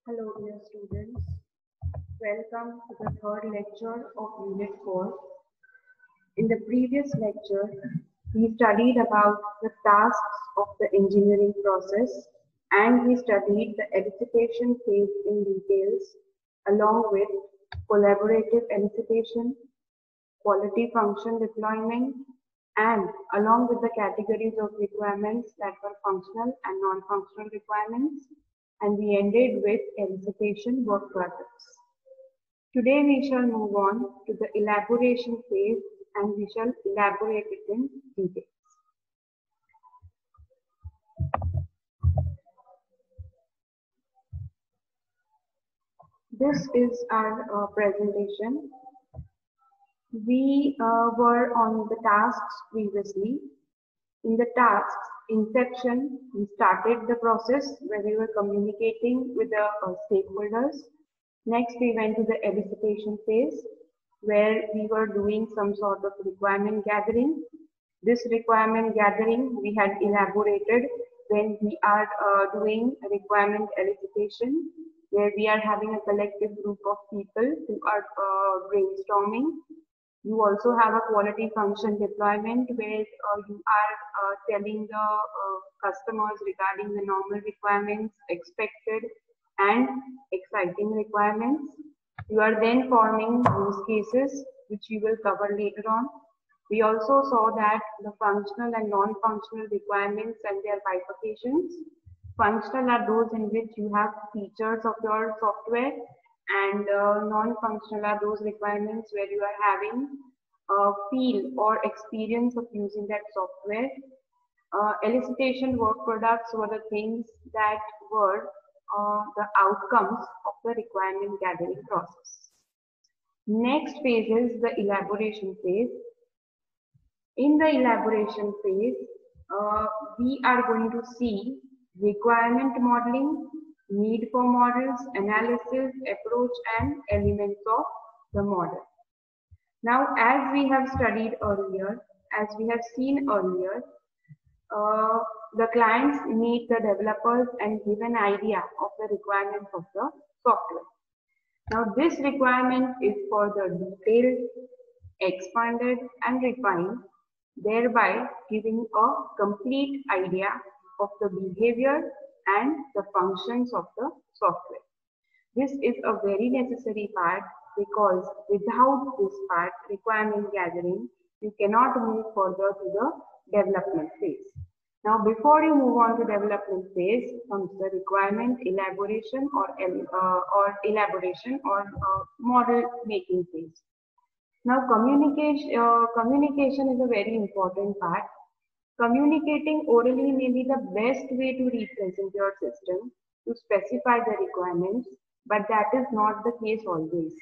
Hello dear students, welcome to the third lecture of Unit 4. In the previous lecture, we studied about the tasks of the engineering process and we studied the elicitation phase in details along with collaborative elicitation, quality function deployment, and along with the categories of requirements that were functional and non-functional requirements, and we ended with elicitation work products. Today we shall move on to the elaboration phase and we shall elaborate it in detail. This is our presentation. We were on the tasks previously. In the tasks inception, we started the process where we were communicating with the stakeholders. Next, we went to the elicitation phase where we were doing some sort of requirement gathering. This requirement gathering we had elaborated when we are doing requirement elicitation, where we are having a collective group of people who are brainstorming. You also have a quality function deployment where you are telling the customers regarding the normal requirements, expected and exciting requirements. You are then forming use cases, which we will cover later on. We also saw that the functional and non-functional requirements and their bifurcations. Functional are those in which you have features of your software, and non-functional are those requirements where you are having a feel or experience of using that software. Elicitation work products were the things that were the outcomes of the requirement gathering process. Next phase is the elaboration phase. In the elaboration phase, we are going to see requirement modeling, need for models, analysis, approach, and elements of the model. Now, as we have studied earlier, as we have seen earlier, the clients meet the developers and give an idea of the requirements of the software. Now, this requirement is further detailed, expanded, and refined, thereby giving a complete idea of the behavior and the functions of the software. This is a very necessary part because without this part, requirement gathering, you cannot move further to the development phase. Now, before you move on to development phase, comes the requirement elaboration or model making phase. Now, communication is a very important part. Communicating orally may be the best way to represent your system to specify the requirements, but that is not the case always.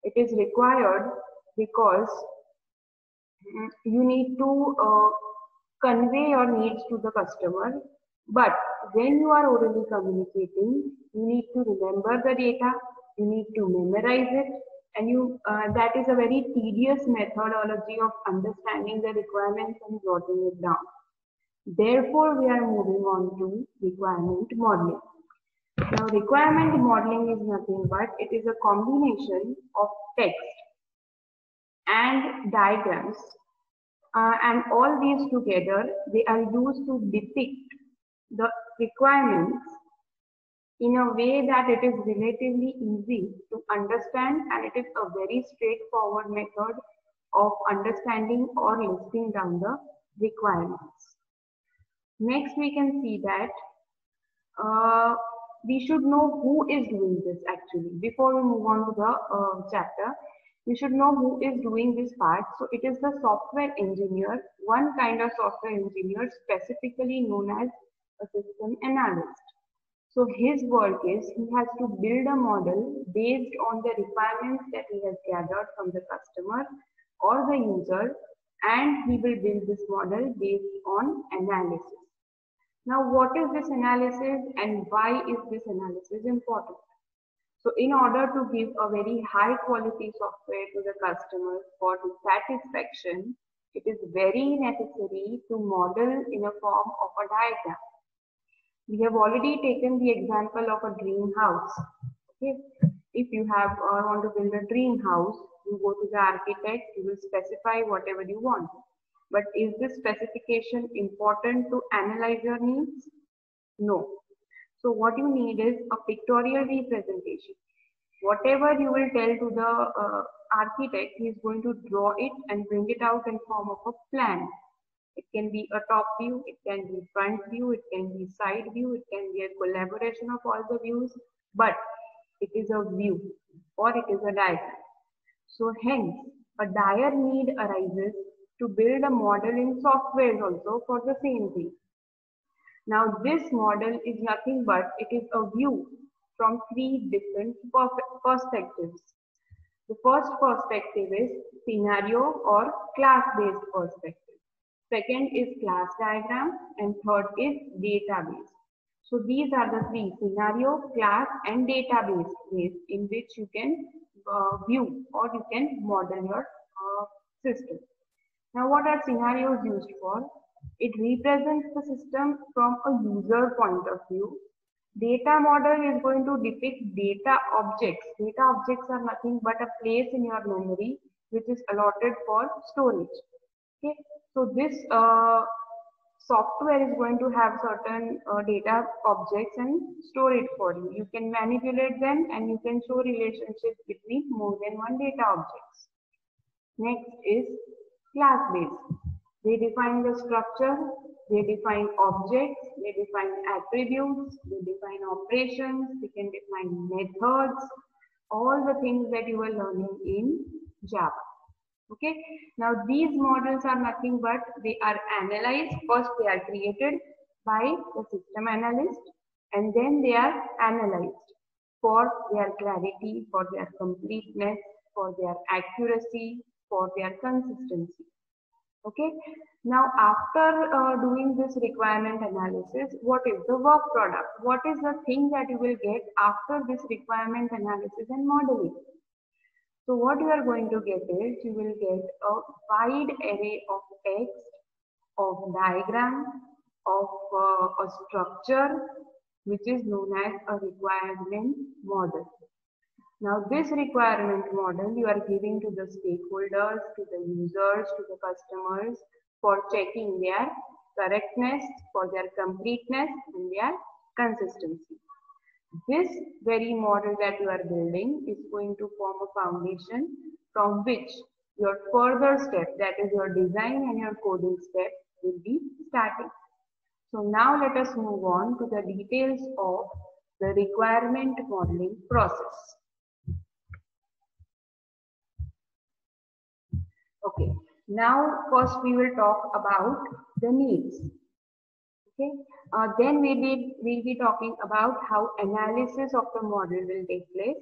It is required because you need to convey your needs to the customer, but when you are orally communicating, you need to remember the data, you need to memorize it, and that is a very tedious methodology of understanding the requirements and jotting it down. Therefore, we are moving on to requirement modeling. Now, requirement modeling is nothing but it is a combination of text and diagrams, and all these together, they are used to depict the requirements in a way that it is relatively easy to understand, and it is a very straightforward method of understanding or listing down the requirements. Next, we can see that we should know who is doing this actually. Before we move on to the chapter, we should know who is doing this part. So it is the software engineer, one kind of software engineer specifically known as a system analyst. So his work is he has to build a model based on the requirements that he has gathered from the customer or the user, and he will build this model based on analysis. Now, what is this analysis and why is this analysis important? So, in order to give a very high quality software to the customer for his satisfaction, it is very necessary to model in a form of a diagram. We have already taken the example of a dream house. Okay, if you have want to build a dream house, you go to the architect, you will specify whatever you want. But is this specification important to analyze your needs? No. So what you need is a pictorial representation. Whatever you will tell to the architect, he is going to draw it and bring it out in form of a plan. It can be a top view, it can be front view, it can be side view, it can be a collaboration of all the views, but it is a view or it is a diagram. So hence, a dire need arises to build a model in software also for the same thing. Now this model is nothing but it is a view from three different perspectives. The first perspective is scenario or class-based perspective. Second is class diagram and third is database. So these are the three: scenario, class and database ways in which you can view or you can model your system. Now what are scenarios used for? It represents the system from a user point of view. Data model is going to depict data objects. Data objects are nothing but a place in your memory which is allotted for storage. Okay, so this software is going to have certain data objects and store it for you. You can manipulate them and you can show relationships between more than one data objects. Next is class-based. They define the structure, they define objects, they define attributes, they define operations, they can define methods, all the things that you are learning in Java. Okay, now these models are nothing but they are analyzed. First they are created by the system analyst and then they are analyzed for their clarity, for their completeness, for their accuracy, for their consistency. Okay, now after doing this requirement analysis, what is the work product? What is the thing that you will get after this requirement analysis and modeling? So what you are going to get is you will get a wide array of text, of diagram, of a structure which is known as a requirement model. Now this requirement model you are giving to the stakeholders, to the users, to the customers for checking their correctness, for their completeness and their consistency. This very model that you are building is going to form a foundation from which your further step, that is your design and your coding step, will be starting. So now let us move on to the details of the requirement modeling process. Okay, now first we will talk about the needs. Okay, then we'll be talking about how analysis of the model will take place.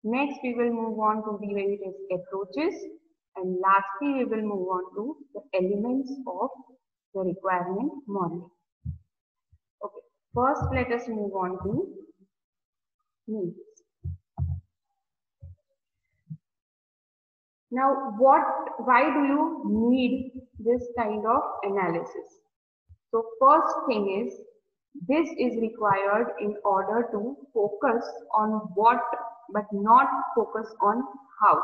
Next, we will move on to the various approaches, and lastly, we will move on to the elements of the requirement model. Okay, first let us move on to needs. Now, why do you need this kind of analysis? So first thing is, this is required in order to focus on what but not focus on how.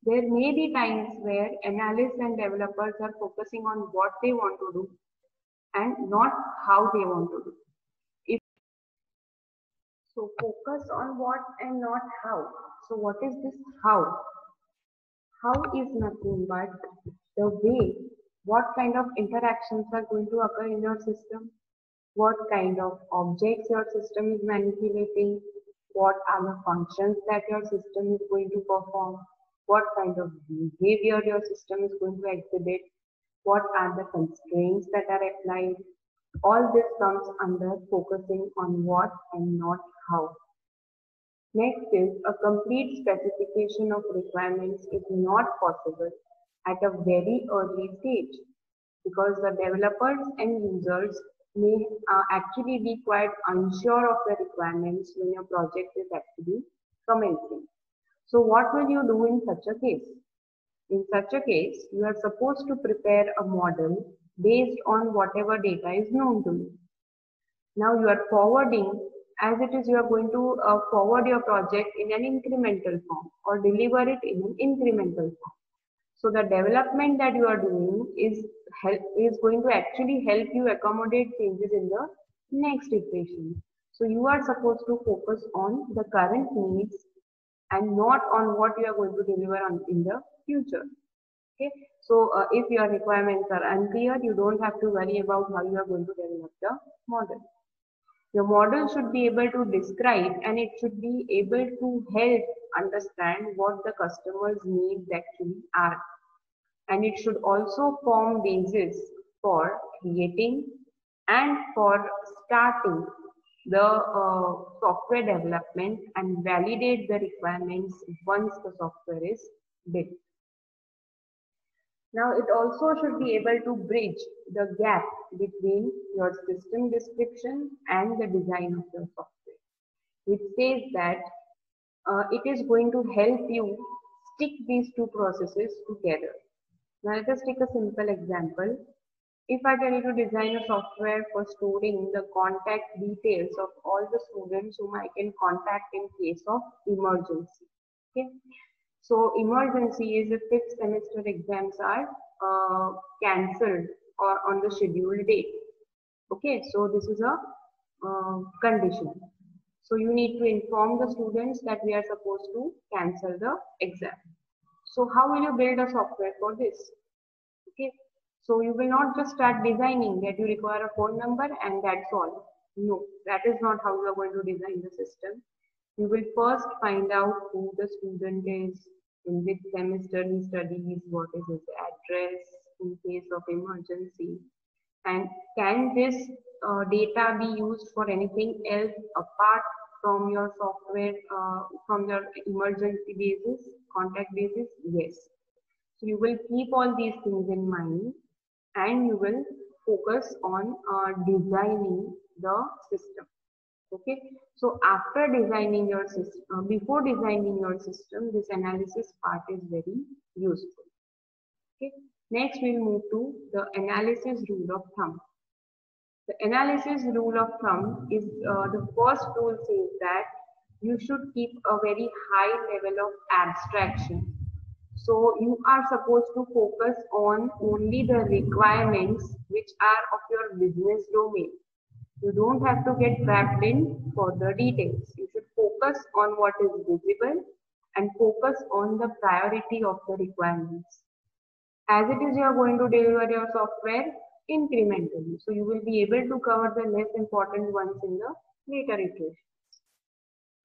There may be times where analysts and developers are focusing on what they want to do and not how they want to do. So focus on what and not how. So what is this how? How is nothing but the way, what kind of interactions are going to occur in your system, what kind of objects your system is manipulating, what are the functions that your system is going to perform, what kind of behavior your system is going to exhibit, what are the constraints that are applied. All this comes under focusing on what and not how. Next is a complete specification of requirements is not possible at a very early stage because the developers and users may actually be quite unsure of the requirements when your project is actually commencing. So what will you do in such a case? In such a case, you are supposed to prepare a model based on whatever data is known to you. Now you are forwarding, as it is you are going to forward your project in an incremental form or deliver it in an incremental form. So the development that you are doing is going to actually help you accommodate changes in the next iteration. So you are supposed to focus on the current needs and not on what you are going to deliver in the future. Okay. So if your requirements are unclear, you don't have to worry about how you are going to develop the model. Your model should be able to describe and it should be able to help understand what the customer's needs actually are. And it should also form basis for creating and for starting the software development and validate the requirements once the software is built. Now it also should be able to bridge the gap between your system description and the design of your software, which says that it is going to help you stick these two processes together. Now let us take a simple example. If I tell you to design a software for storing the contact details of all the students whom I can contact in case of emergency. Okay. So emergency is if 5th semester exams are cancelled or on the scheduled date. Okay, so this is a condition. So you need to inform the students that we are supposed to cancel the exam. So how will you build a software for this? Okay, so you will not just start designing that you require a phone number and that's all. No, that is not how you are going to design the system. You will first find out who the student is, in which semester he studies, what is his address in case of emergency, and can this data be used for anything else apart from your software, from your emergency basis, contact basis? Yes. So you will keep all these things in mind and you will focus on designing the system. Okay, so after designing your system, before designing your system, this analysis part is very useful. Okay, next we'll move to the analysis rule of thumb. The analysis rule of thumb is the first rule says that you should keep a very high level of abstraction. So you are supposed to focus on only the requirements which are of your business domain. You don't have to get trapped in further details. You should focus on what is visible and focus on the priority of the requirements. As it is, you are going to deliver your software incrementally. So you will be able to cover the less important ones in the later iterations.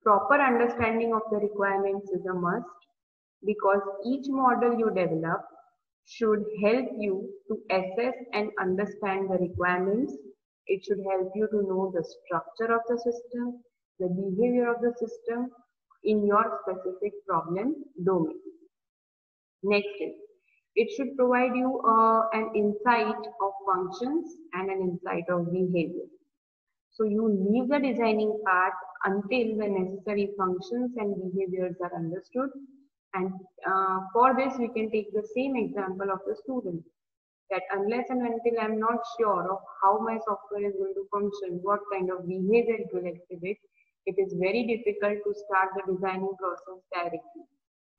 Proper understanding of the requirements is a must because each model you develop should help you to assess and understand the requirements. It should help you to know the structure of the system, the behavior of the system in your specific problem domain. Next is, it should provide you an insight of functions and an insight of behavior. So you leave the designing part until the necessary functions and behaviors are understood. And for this, we can take the same example of the student. That unless and until I am not sure of how my software is going to function, what kind of behavior it will exhibit, it is very difficult to start the designing process directly.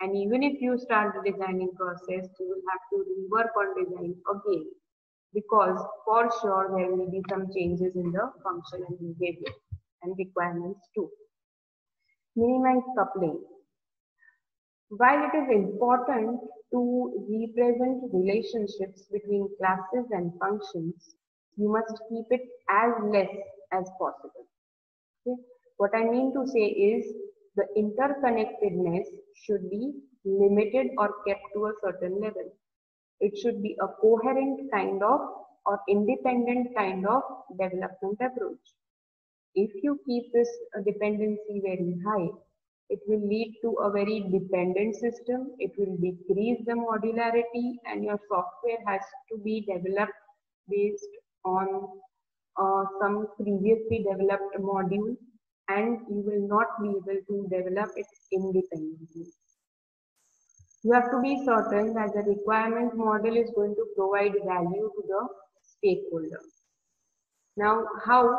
And even if you start the designing process, you will have to rework on design again because for sure there will be some changes in the function and behavior and requirements too. Minimize coupling. While it is important to represent relationships between classes and functions, you must keep it as less as possible. Okay? What I mean to say is the interconnectedness should be limited or kept to a certain level. It should be a coherent kind of or independent kind of development approach. If you keep this dependency very high, it will lead to a very dependent system. It will decrease the modularity and your software has to be developed based on some previously developed module and you will not be able to develop it independently. You have to be certain that the requirement model is going to provide value to the stakeholder. Now, how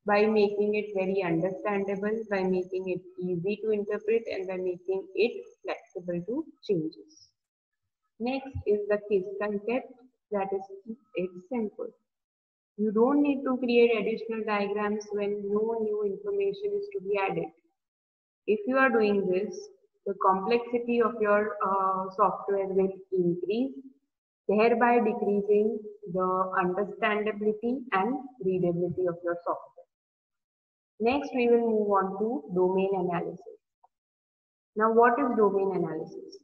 by making it very understandable, by making it easy to interpret, and by making it flexible to changes. Next is the KISS concept, that is, keep it simple. You don't need to create additional diagrams when no new information is to be added. If you are doing this, the complexity of your software will increase, thereby decreasing the understandability and readability of your software. Next, we will move on to domain analysis. Now, what is domain analysis?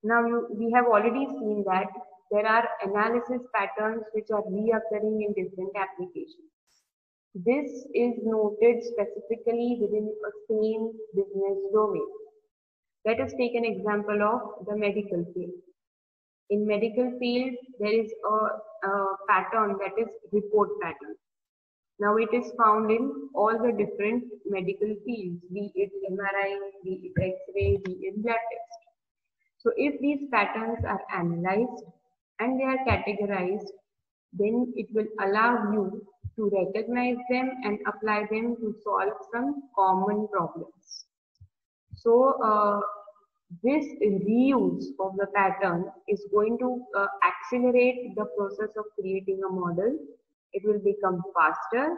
Now, we have already seen that there are analysis patterns which are reoccurring in different applications. This is noted specifically within a same business domain. Let us take an example of the medical field. In medical field, there is a pattern, that is report pattern. Now it is found in all the different medical fields, be it MRI, be it X-ray, be it blood test. So if these patterns are analyzed and they are categorized, then it will allow you to recognize them and apply them to solve some common problems. So this reuse of the pattern is going to accelerate the process of creating a model. It will become faster,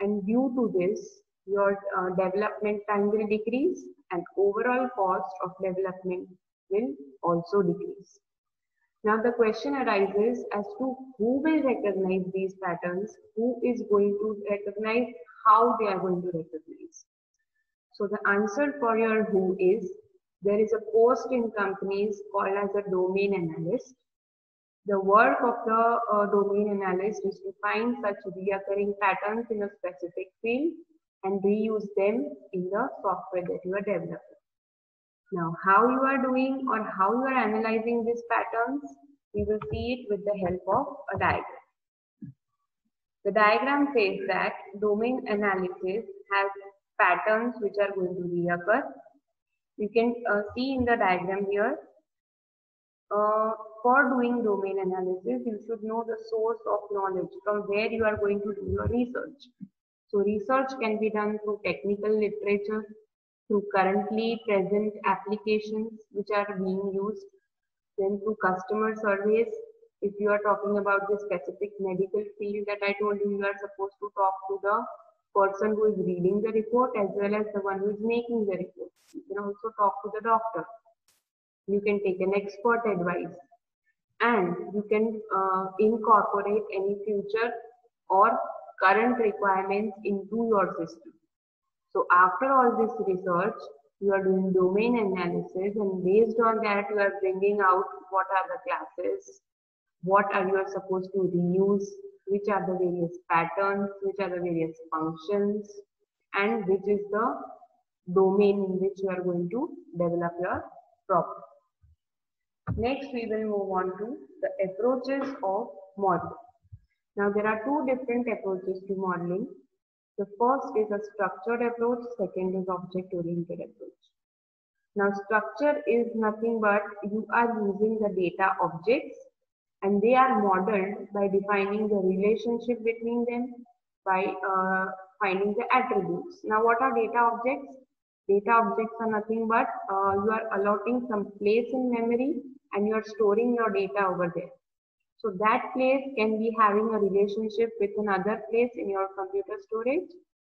and due to this, your development time will decrease and overall cost of development will also decrease. Now the question arises as to who will recognize these patterns, who is going to recognize, how they are going to recognize. So the answer for your who is, there is a post in companies called as a domain analyst. The work of the domain analyst is to find such recurring patterns in a specific field and reuse them in the software that you are developing. Now, how you are doing or how you are analyzing these patterns, we will see it with the help of a diagram. The diagram says that domain analysis has patterns which are going to reoccur. You can see in the diagram here, for doing domain analysis, you should know the source of knowledge from where you are going to do your research. So research can be done through technical literature, through currently present applications which are being used, then through customer surveys. If you are talking about the specific medical field that I told you, you are supposed to talk to the person who is reading the report as well as the one who is making the report. You can also talk to the doctor. You can take an expert advice, and you can incorporate any future or current requirements into your system. So after all this research, you are doing domain analysis, and based on that you are bringing out what are the classes, what are you supposed to reuse, which are the various patterns, which are the various functions, and which is the domain in which you are going to develop your problem. Next, we will move on to the approaches of modeling. Now, there are two different approaches to modeling. The first is a structured approach, second is object-oriented approach. Now, structure is nothing but you are using the data objects and they are modeled by defining the relationship between them, by finding the attributes. Now, what are data objects? Data objects are nothing but you are allotting some place in memory and you are storing your data over there. So that place can be having a relationship with another place in your computer storage,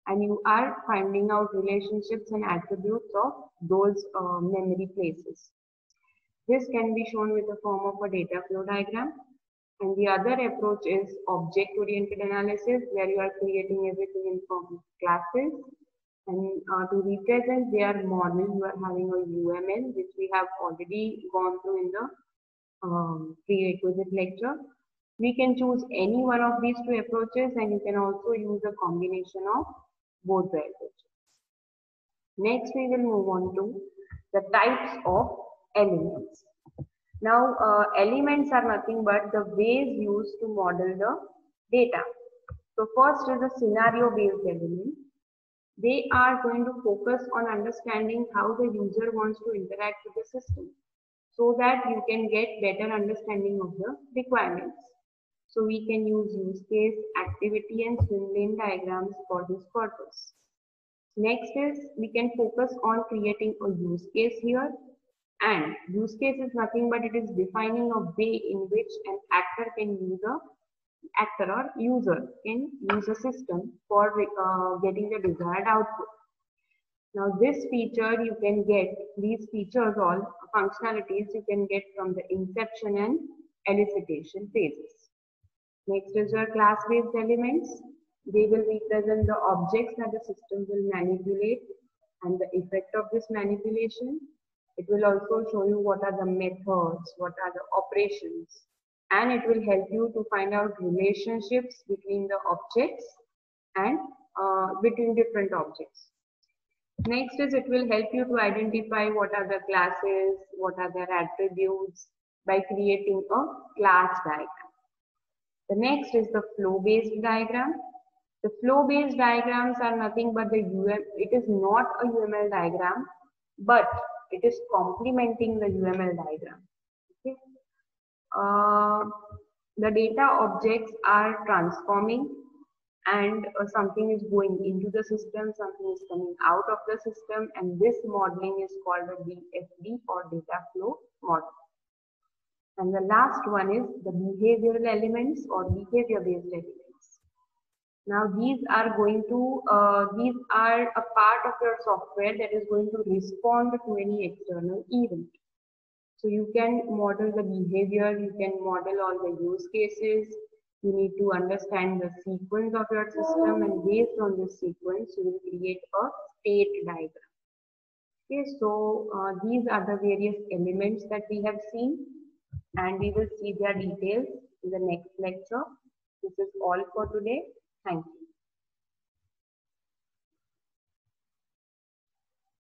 and you are finding out relationships and attributes of those memory places. This can be shown with the form of a data flow diagram. And the other approach is object-oriented analysis, where you are creating everything in form of classes. And to represent their model, you are having a UML, which we have already gone through in the prerequisite lecture. We can choose any one of these two approaches, and you can also use a combination of both the approaches. Next, we will move on to the types of elements. Now, elements are nothing but the ways used to model the data. So first is the scenario-based element. They are going to focus on understanding how the user wants to interact with the system, so that you can get better understanding of the requirements. So we can use use case, activity and swim lane diagrams for this purpose. Next is we can focus on creating a use case here, and use case is nothing but it is defining a way in which an actor or user can use a system for getting the desired output. Now this feature you can get, these features all functionalities you can get from the inception and elicitation phases. Next is your class-based elements. They will represent the objects that the system will manipulate and the effect of this manipulation. It will also show you what are the methods, what are the operations, and it will help you to find out relationships between the objects and between different objects. Next is it will help you to identify what are the classes, what are their attributes by creating a class diagram. The next is the flow-based diagram. The flow-based diagrams are nothing but it is not a UML diagram, but it is complementing the UML diagram. Okay. The data objects are transforming, and something is going into the system, something is coming out of the system, and this modeling is called a DFD or data flow model. And the last one is the behavioral elements or behavior-based elements. Now these are a part of your software that is going to respond to any external event. So you can model the behavior, you can model all the use cases, you need to understand the sequence of your system, and based on this sequence you will create a state diagram. Okay, so these are the various elements that we have seen, and we will see their details in the next lecture. This is all for today. Thank you.